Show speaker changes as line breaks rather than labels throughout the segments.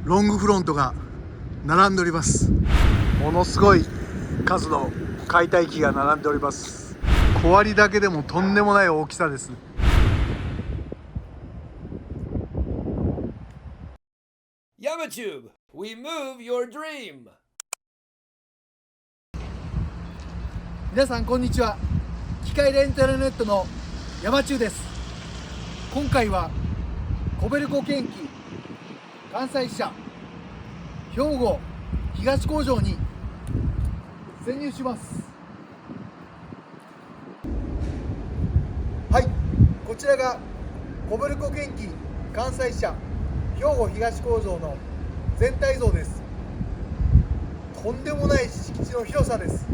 ロングフロントが並んでおります。ものすごい数の解体機が並んでおります。小割りだけでもとんでもない大きさです。
YamaTube, we move your dream.
皆さんこんにちは。機械レンタルネットの山中です。今回はコベルコ建機関西支社兵庫東工場に潜入します。はい、こちらがコベルコ建機関西支社兵庫東工場の全体像です。とんでもない敷地の広さです。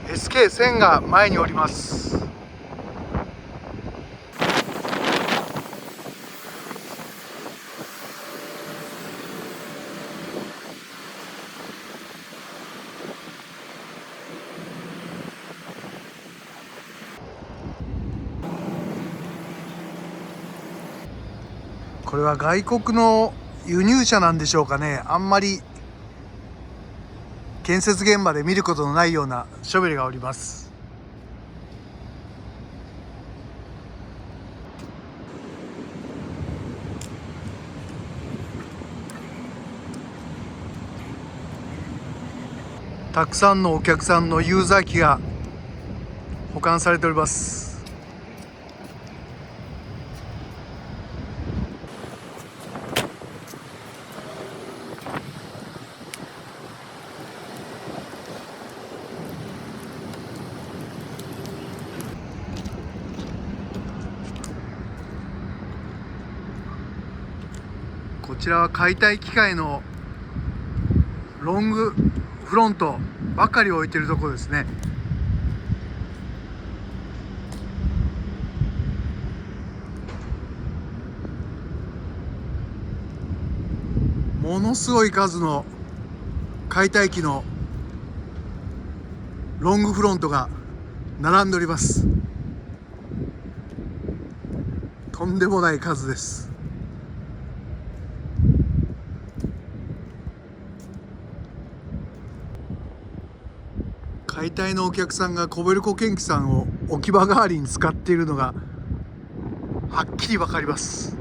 SK1000 が前におります。これは外国の輸入車なんでしょうかね。あんまり建設現場で見ることのないようなショベルがおります。たくさんのお客さんのユーザー機が保管されております。こちらは解体機械のロングフロントばかり置いてるところですね。ものすごい数の解体機のロングフロントが並んでおります。とんでもない数です。解体のお客さんがコベルコ建機さんを置き場代わりに使っているのがはっきりわかります。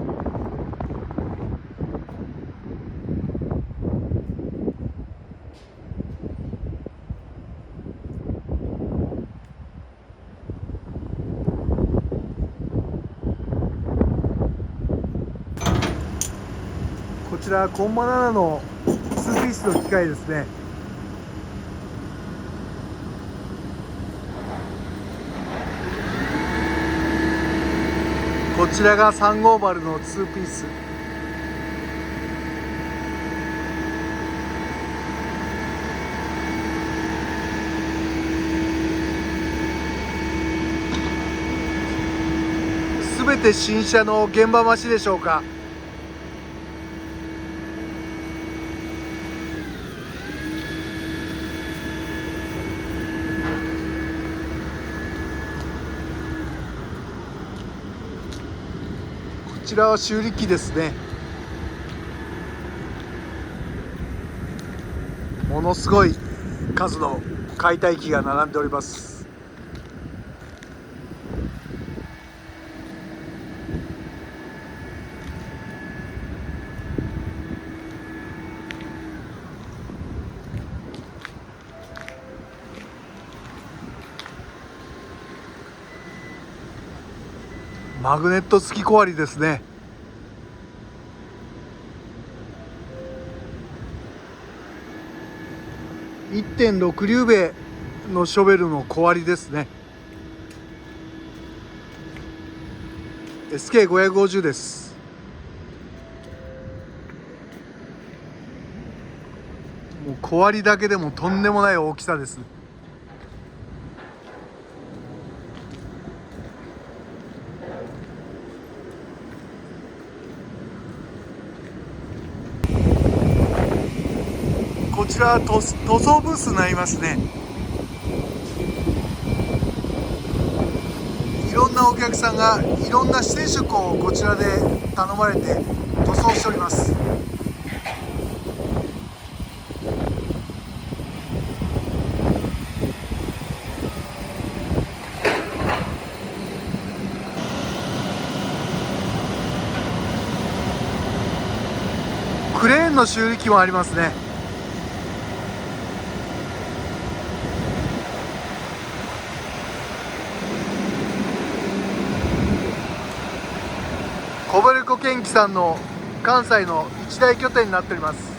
こちらコンマ7の2ピースの機械ですね。こちらが350の2ピース。すべて新車の現場増しでしょうか。こちらは修理機ですね。ものすごい数の解体機が並んでおります。マグネット付き小割りですね。1.6 リューベのショベルの小割りですね。SK550 です。もう小割りだけでもとんでもない大きさです。こちらは塗装ブースになりますね。のお客さんがいろんな四川食をこちらで頼まれて塗装しております。クレーンの修理機もありますね。コベルコ建機さんの関西の一大拠点になっております。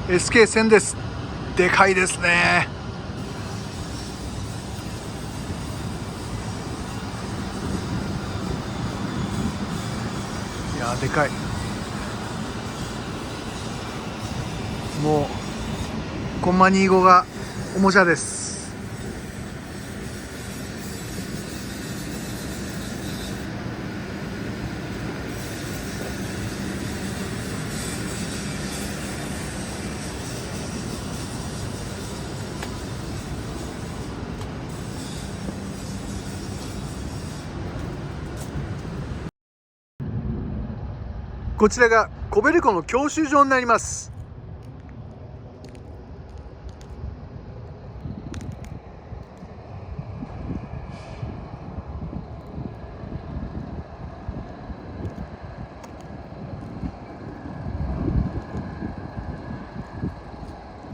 SK1000 です。でかいですね。いやでかい。もうコンマ25がおもちゃです。こちらがコベルコの教習所になります。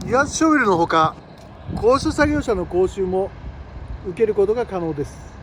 油圧ショベルのほか高所作業車の講習も受けることが可能です。